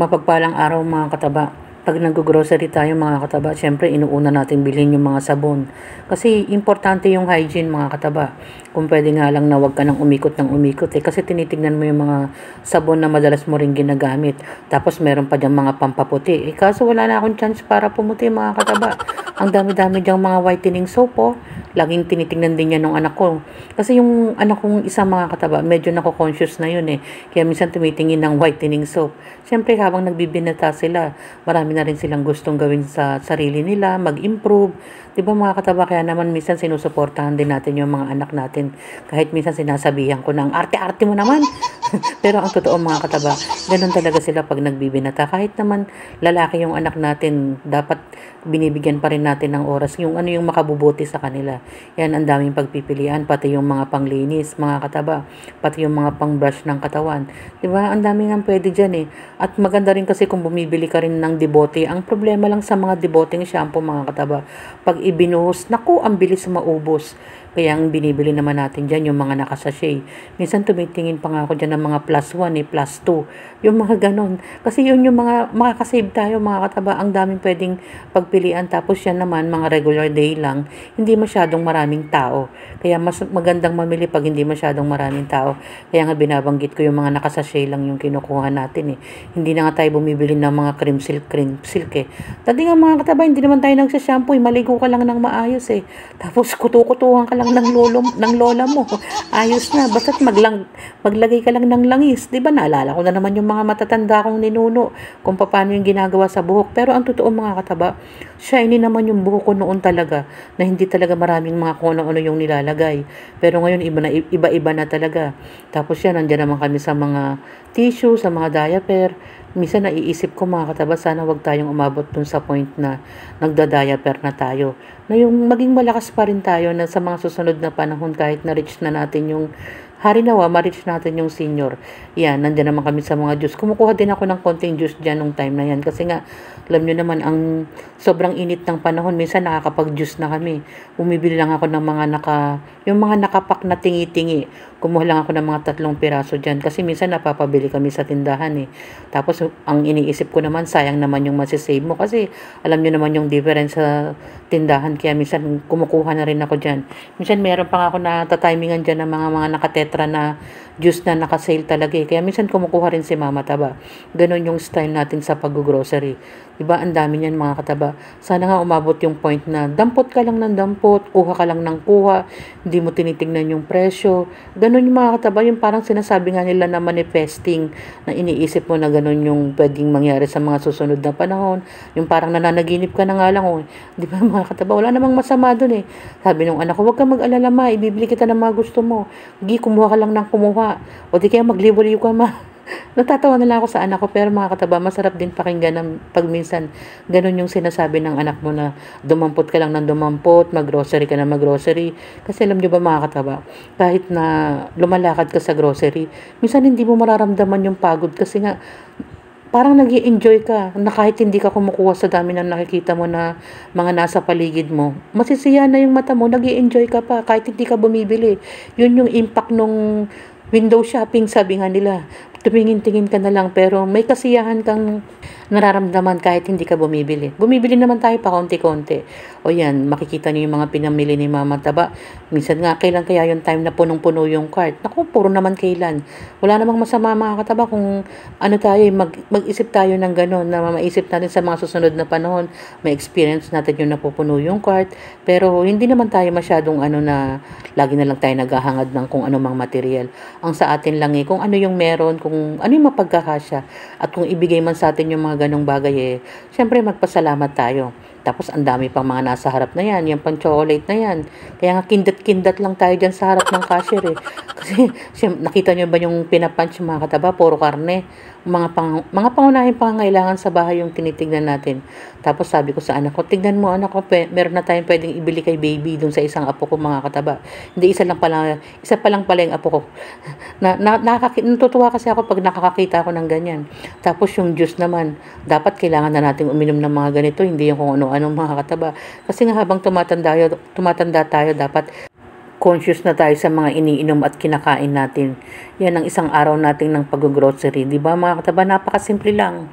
Mapagpalang araw mga kataba. Pag nag-grocery tayo mga kataba, syempre inuuna natin bilhin yung mga sabon. Kasi importante yung hygiene mga kataba. Kung pwede nga lang na wag ka nang umikot ng umikot eh. Kasi tinitignan mo yung mga sabon na madalas mo rin ginagamit. Tapos meron pa dyan mga pampaputi. Eh kaso wala na akong chance para pumuti mga kataba. Ang dami-dami dyang mga whitening soap oh. Laging tinitingnan din yan ng anak ko. Kasi yung anak kong isang mga kataba, medyo nako-conscious na yun eh. Kaya minsan tumitingin ng whitening soap. Siyempre habang nagbibinata sila, marami na rin silang gustong gawin sa sarili nila, mag-improve. Diba mga kataba, kaya naman minsan sinusuportahan din natin yung mga anak natin. Kahit minsan sinasabihan ko ng arte-arte mo naman. Pero ang totoo mga kataba, ganun talaga sila pag nagbibinata. Kahit naman lalaki yung anak natin, dapat binibigyan pa rin natin ng oras yung ano yung makabubuti sa kanila. Yan ang daming pagpipilian, pati yung mga panglinis, mga kataba, pati yung mga pang-brush ng katawan. Diba? Ang dami nga pwede dyan eh. At maganda rin kasi kung bumibili ka rin ng debote. Ang problema lang sa mga deboteng shampoo mga kataba, pag ibinuhos, naku, ang bilis maubos. Kaya ang binibili naman natin dyan, yung mga nakasachet. Minsan tumitingin pa nga ako dyan ng mga plus 1 eh, plus 2. Yung mga ganon. Kasi yun yung mga makakasave tayo mga kataba. Ang daming pwedeng pagpilian. Tapos yan naman, mga regular day lang, hindi masyadong maraming tao. Kaya mas magandang mamili pag hindi masyadong maraming tao. Kaya nga binabanggit ko yung mga nakasachet lang yung kinukuha natin eh. Hindi na nga tayo bumibili ng mga cream silk eh. Dati nga mga kataba, hindi naman tayo nagsashampoo eh. Maligo ka lang ng maayos eh. Tapos kutukutuhan ka lang ng lola mo. Ayos na. Basta't maglagay ka lang ng langis. Diba naalala ko na naman yung mga matatanda kong ninuno kung paano yung ginagawa sa buhok. Pero ang totoo mga kataba, shiny naman yung buhok ko noon talaga na hindi talaga maraming mga kung ano yung nilalagay. Pero ngayon iba-iba na talaga. Tapos yan, nandiyan naman kami sa mga tissue, sa mga diaper. Minsan naiisip ko mga kataba, sana wag tayong umabot dun sa point na nagda-diaper na tayo. Na yung maging malakas pa rin tayo na sa mga susunod na panahon kahit na-reach na natin yung harinawa, ma-reach natin yung senior. Yan, nandiyan naman kami sa mga juice. Kumukuha din ako ng konting juice dyan nung time na yan. Kasi nga, alam nyo naman, ang sobrang init ng panahon, minsan nakakapag-juice na kami. Bumibili lang ako ng yung mga nakapak na tingi-tingi. Kumuha lang ako ng mga 3 piraso dyan. Kasi minsan napapabili kami sa tindahan eh. Tapos, ang iniisip ko naman, sayang naman yung masisave mo. Kasi, alam nyo naman yung difference sa tindahan. Kaya minsan, kumukuha na rin ako dyan. Minsan, meron pa ako na tatimingan dyan ng mga nakatetra na juice na nakasale talaga eh. Kaya minsan, kumukuha rin si Mama Taba. Ganon yung style natin sa pag-grocery. Diba? Ang dami niyan mga kataba. Sana nga umabot yung point na dampot ka lang ng dampot, kuha ka lang ng kuha, hindi mo tinitingnan yung presyo. Ganon yung mga kataba, yung parang sinasabi nga nila na manifesting, na iniisip mo na ganon yung pwedeng mangyari sa mga susunod na panahon. Yung parang nananaginip ka na nga lang. Oh. Di ba mga kataba? Wala namang masama dun eh. Sabi nung anak ko, huwag ka mag-alala ma, ibibili kita ng mga gusto mo. Kumuha ka lang ng kumuha. O di kaya magliwaliw ka ma. Natatawa na lang ako sa anak ko, pero mga kataba, masarap din pakinggan ng pag minsan ganun yung sinasabi ng anak mo na dumampot ka lang ng dumampot, mag-grocery ka na mag-grocery. Kasi alam nyo ba mga kataba, kahit na lumalakad ka sa grocery, minsan hindi mo mararamdaman yung pagod kasi nga parang nag-i-enjoy ka na kahit hindi ka kumukuha sa dami na nakikita mo na mga nasa paligid mo. Masisiya na yung mata mo, nag-i-enjoy ka pa kahit hindi ka bumibili. Yun yung impact nung window shopping, sabi nga nila. Tumingin-tingin ka na lang pero may kasiyahan kang nararamdaman kahit hindi ka bumibili. Bumibili naman tayo pa konti-konti. O yan, makikita niyo yung mga pinamili ni Mama Taba. Minsan nga, kailan kaya yung time na punong-puno yung cart? Naku, puro naman kailan. Wala namang masama mga kataba kung ano tayo, mag-isip tayo ng gano'n na maisip natin sa mga susunod na panahon. May experience natin yung napupuno yung cart. Pero hindi naman tayo masyadong na lagi na lang tayo naghahangad ng kung ano mang material. Ang sa atin lang kung ano yung meron, kung ano yung mapagkakasya at kung ibigay man sa atin yung mga ganong bagay syempre magpasalamat tayo. Tapos ang dami pang mga nasa harap na yan, yung pang chocolate na yan. Kaya nga kindat-kindat lang tayo dyan sa harap ng cashier eh. Kasi nakita nyo ba yung pinapunch mga kataba, puro karne. Mga pangunahing pangangailangan sa bahay yung tinitignan natin. Tapos sabi ko sa anak ko, tignan mo anak ko, meron na tayong pwedeng ibili kay baby dun sa isang apo ko mga kataba. Hindi isa pa lang pala yung apo ko. Natutuwa kasi ako pag nakakakita ako ng ganyan. Tapos yung juice naman, dapat kailangan na natin uminom ng mga ganito, hindi yung kung ano-anong mga kataba. Kasi nga habang tumatanda tayo, dapat conscious na tayo sa mga iniinom at kinakain natin. Yan ang isang araw natin ng pag-grocery. Di ba mga kataba? Napakasimple lang.